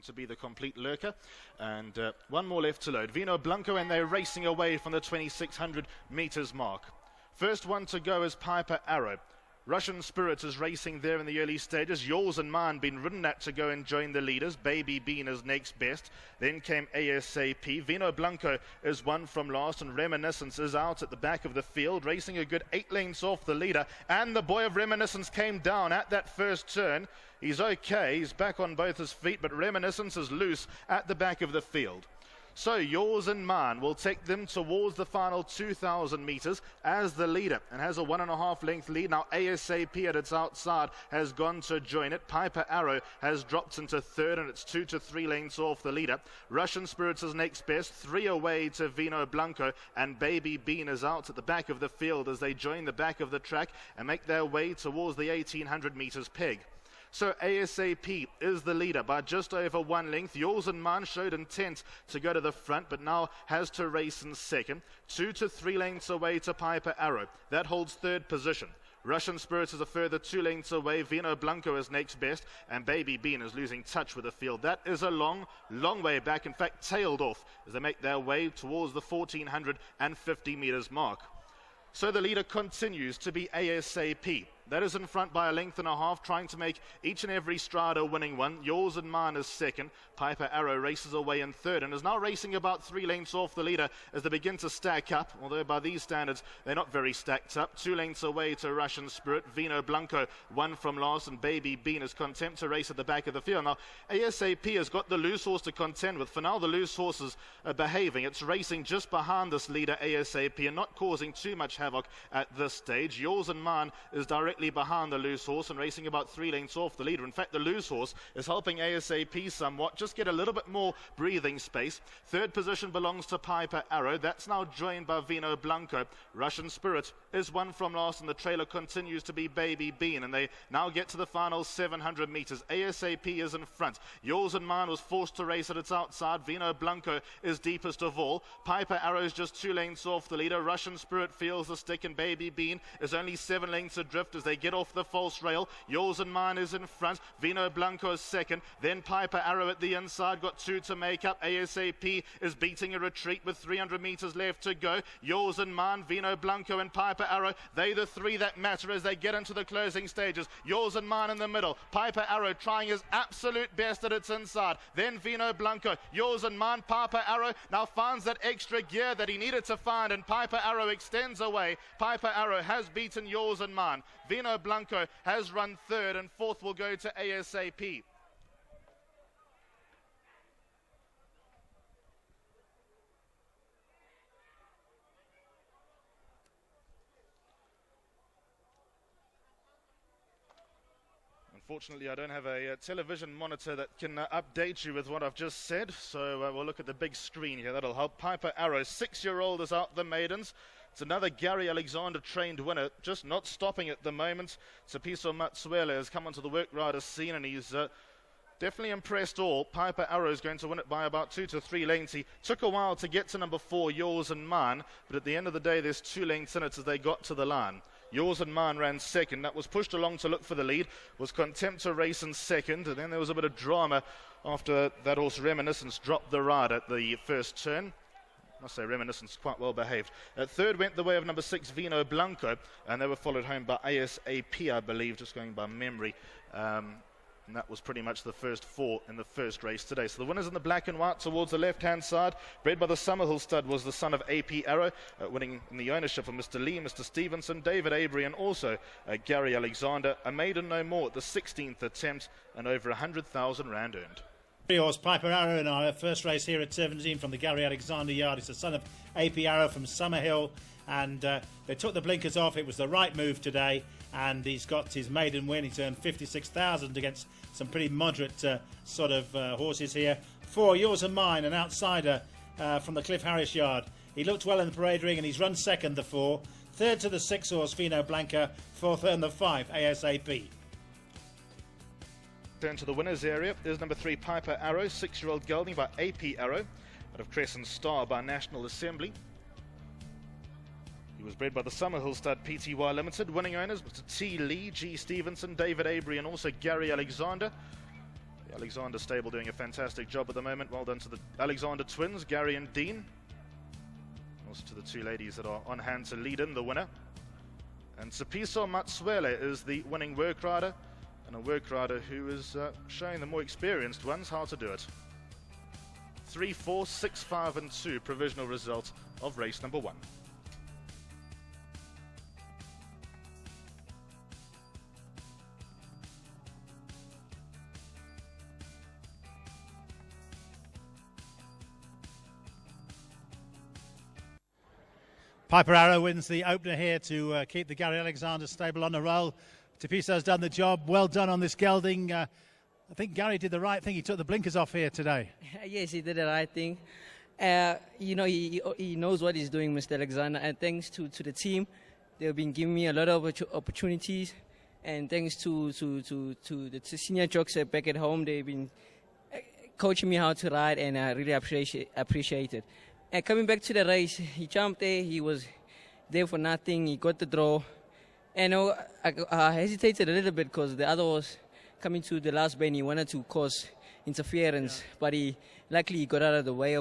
to be the complete lurker. And one more left to load. Vino Blanco, and they're racing away from the 2,600 meters mark. First one to go is Piper Arrow. Russian Spirit is racing there in the early stages. Yours and Mine been ridden at to go and join the leaders. Baby Bean is next best. Then came ASAP. Vino Blanco is one from last, and Reminiscence is out at the back of the field, racing a good 8 lengths off the leader. And the boy of Reminiscence came down at that first turn. He's okay. He's back on both his feet, but Reminiscence is loose at the back of the field. So Yours and Mine will take them towards the final 2,000 meters as the leader and has a 1.5 length lead. Now ASAP at its outside has gone to join it. Piper Arrow has dropped into third, and it's 2 to 3 lengths off the leader. Russian Spirits is next best, 3 away to Vino Blanco, and Baby Bean is out at the back of the field as they join the back of the track and make their way towards the 1,800 meters peg. So ASAP is the leader by just over 1 length. Yours and Mine showed intent to go to the front, but now has to race in second. 2 to 3 lengths away to Piper Arrow. That holds third position. Russian Spirits is a further 2 lengths away. Vino Blanco is next best, and Baby Bean is losing touch with the field. That is a long, long way back. In fact, tailed off as they make their way towards the 1,450 meters mark. So the leader continues to be ASAP. That is in front by 1.5 lengths, trying to make each and every stride a winning one. Yours and Mine is second. Piper Arrow races away in third and is now racing about 3 lengths off the leader as they begin to stack up, although by these standards they're not very stacked up. 2 lengths away to Russian Spirit. Vino Blanco, one from last, and Baby Bean is content to race at the back of the field. Now ASAP has got the loose horse to contend with. For now the loose horse is behaving. It's racing just behind this leader ASAP and not causing too much havoc at this stage. Yours and Mine is directly behind the loose horse and racing about 3 lengths off the leader. In fact, the loose horse is helping ASAP somewhat, just get a little bit more breathing space. Third position belongs to Piper Arrow. That's now joined by Vino Blanco. Russian Spirit is one from last, and the trailer continues to be Baby Bean, and they now get to the final 700 meters. ASAP is in front. Yours and Mine was forced to race at its outside. Vino Blanco is deepest of all. Piper Arrow is just 2 lengths off the leader. Russian Spirit feels the stick, and Baby Bean is only 7 lengths adrift as they get off the false rail. Yours and Mine is in front. Vino Blanco is second. Then Piper Arrow at the inside, got 2 to make up. ASAP is beating a retreat with 300 meters left to go. Yours and Mine, Vino Blanco and Piper Arrow, they the 3 that matter as they get into the closing stages. Yours and Mine in the middle. Piper Arrow trying his absolute best at its inside. Then Vino Blanco. Yours and Mine. Piper Arrow now finds that extra gear that he needed to find, and Piper Arrow extends away. Piper Arrow has beaten Yours and Mine. Vino Blanco has run third, and fourth will go to ASAP. Unfortunately, I don't have a television monitor that can update you with what I've just said, so we'll look at the big screen here. That'll help. Piper Arrow, 6-year-old, is out the maidens. It's another Gary Alexander trained winner, just not stopping at the moment. Tsepiso Matsuela has come onto the work rider scene, and he's definitely impressed all. Piper Arrow is going to win it by about 2 to 3 lengths. He took a while to get to number 4, Yours and Mine, but at the end of the day, there's 2 lengths in it as they got to the line. Yours and Mine ran second. That was pushed along to look for the lead, was content to race in second, and then there was a bit of drama after that horse Reminiscence dropped the ride at the first turn. I must say Reminiscence quite well behaved. At third went the way of number 6, Vino Blanco, and they were followed home by ASAP, I believe, just going by memory. And that was pretty much the first 4 in the first race today. So the winners in the black and white towards the left-hand side. Bred by the Summerhill stud was the son of AP Arrow, winning in the ownership of Mr. Lee, Mr. Stevenson, David Avery, and also Gary Alexander. A maiden no more at the 16th attempt, and over 100,000 rand earned. Horse Piper Arrow in our first race here at Turffontein from the Gary Alexander yard. It's the son of AP Arrow from Summerhill, and they took the blinkers off. It was the right move today, and he's got his maiden win. He's earned 56,000 against some pretty moderate sort of horses here. 4, Yours and Mine, an outsider from the Cliff Harris yard. He looked well in the parade ring, and he's run second, the 4. Third to the 6 horse, Vino Blanca. Fourth and the 5, ASAP. Turn to the winners area. There's number 3, Piper Arrow, 6-year-old gelding by AP Arrow, out of Crescent Star by National Assembly. He was bred by the Summerhill stud Pty Limited. Winning owners Mr. T. Lee, G. Stevenson, David Avery, and also Gary Alexander. The Alexander stable doing a fantastic job at the moment. Well done to the Alexander twins, Gary and Dean. Also to the two ladies that are on hand to lead in the winner. And Tsepiso Matsuele is the winning work rider, and a work rider who is showing the more experienced ones how to do it. 3, 4, 6, 5 and 2 provisional result of race number 1. Piper Arrow wins the opener here to keep the Gary Alexander stable on the roll. Tsepiso's done the job. Well done on this gelding. I think Gary did the right thing. He took the blinkers off here today. Yes, he did the right thing. You know, he knows what he's doing, Mr. Alexander. And thanks to the team, they've been giving me a lot of opportunities. And thanks to the senior jocks back at home, they've been coaching me how to ride, and I really appreciate it. And coming back to the race, he jumped there. He was there for nothing. He got the draw. And I hesitated a little bit because the other was coming to the last bend. He wanted to cause interference, but luckily he got out of the way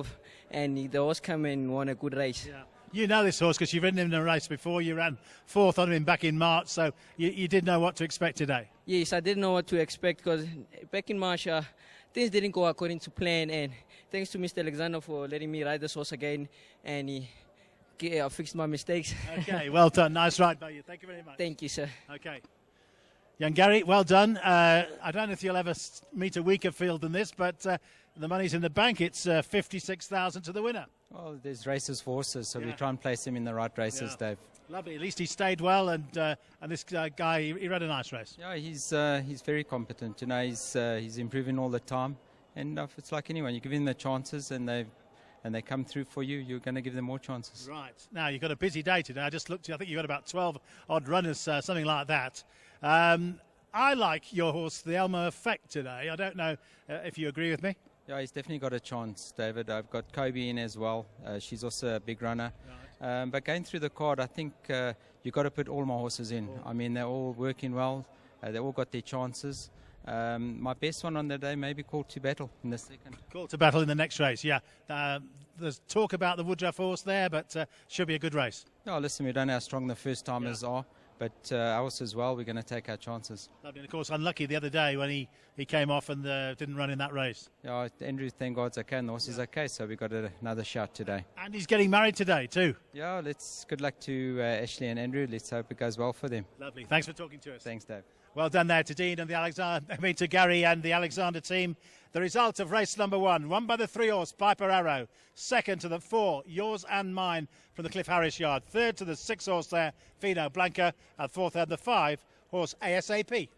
and the horse came and won a good race. Yeah. You know this horse because you've ridden him in a race before. You ran 4th on him back in March, so you did know what to expect today. Yes, I didn't know what to expect because back in March, things didn't go according to plan, and thanks to Mr. Alexander for letting me ride this horse again, and he fixed my mistakes. Okay, well done. Nice ride by you. Thank you very much. Thank you, sir. Okay. Young Gary, well done. I don't know if you'll ever meet a weaker field than this, but the money's in the bank. It's 56,000 to the winner. Well, there's races for horses, so we try and place him in the right races, Dave. Lovely. At least he stayed well, and this guy, he ran a nice race. Yeah, he's very competent. You know, he's improving all the time, and it's like anyone. You give him the chances, and they come through for you. You're going to give them more chances. Right. Now you've got a busy day today. I just looked. I think you've got about 12 odd runners, something like that. I like your horse, the Elmo Effect, today. I don't know if you agree with me. Yeah, he's definitely got a chance, David. I've got Kobe in as well. She's also a big runner. Right. But going through the card, I think you've got to put all my horses in. I mean, they're all working well. They all got their chances. My best one on the day may be Called to Battle in the second. Called to Battle in the next race, yeah. There's talk about the Woodruff horse there, but should be a good race. No, listen, we don't know how strong the first timers are. But ours as well, we're going to take our chances. And of course, unlucky the other day when he came off and didn't run in that race. Yeah, Andrew, thank God's okay, and the horse is okay, so we got another shot today. And he's getting married today too. Yeah, good luck to Ashley and Andrew. Let's hope it goes well for them. Lovely. Thanks for talking to us. Thanks, Dave. Well done there to Dean and to Gary and the Alexander team. The result of race number 1, won by the 3-horse Piper Arrow. Second to the 4, Yours and Mine from the Cliff Harris yard. Third to the 6-horse there, Vino Blanca. And fourth and the 5-horse ASAP.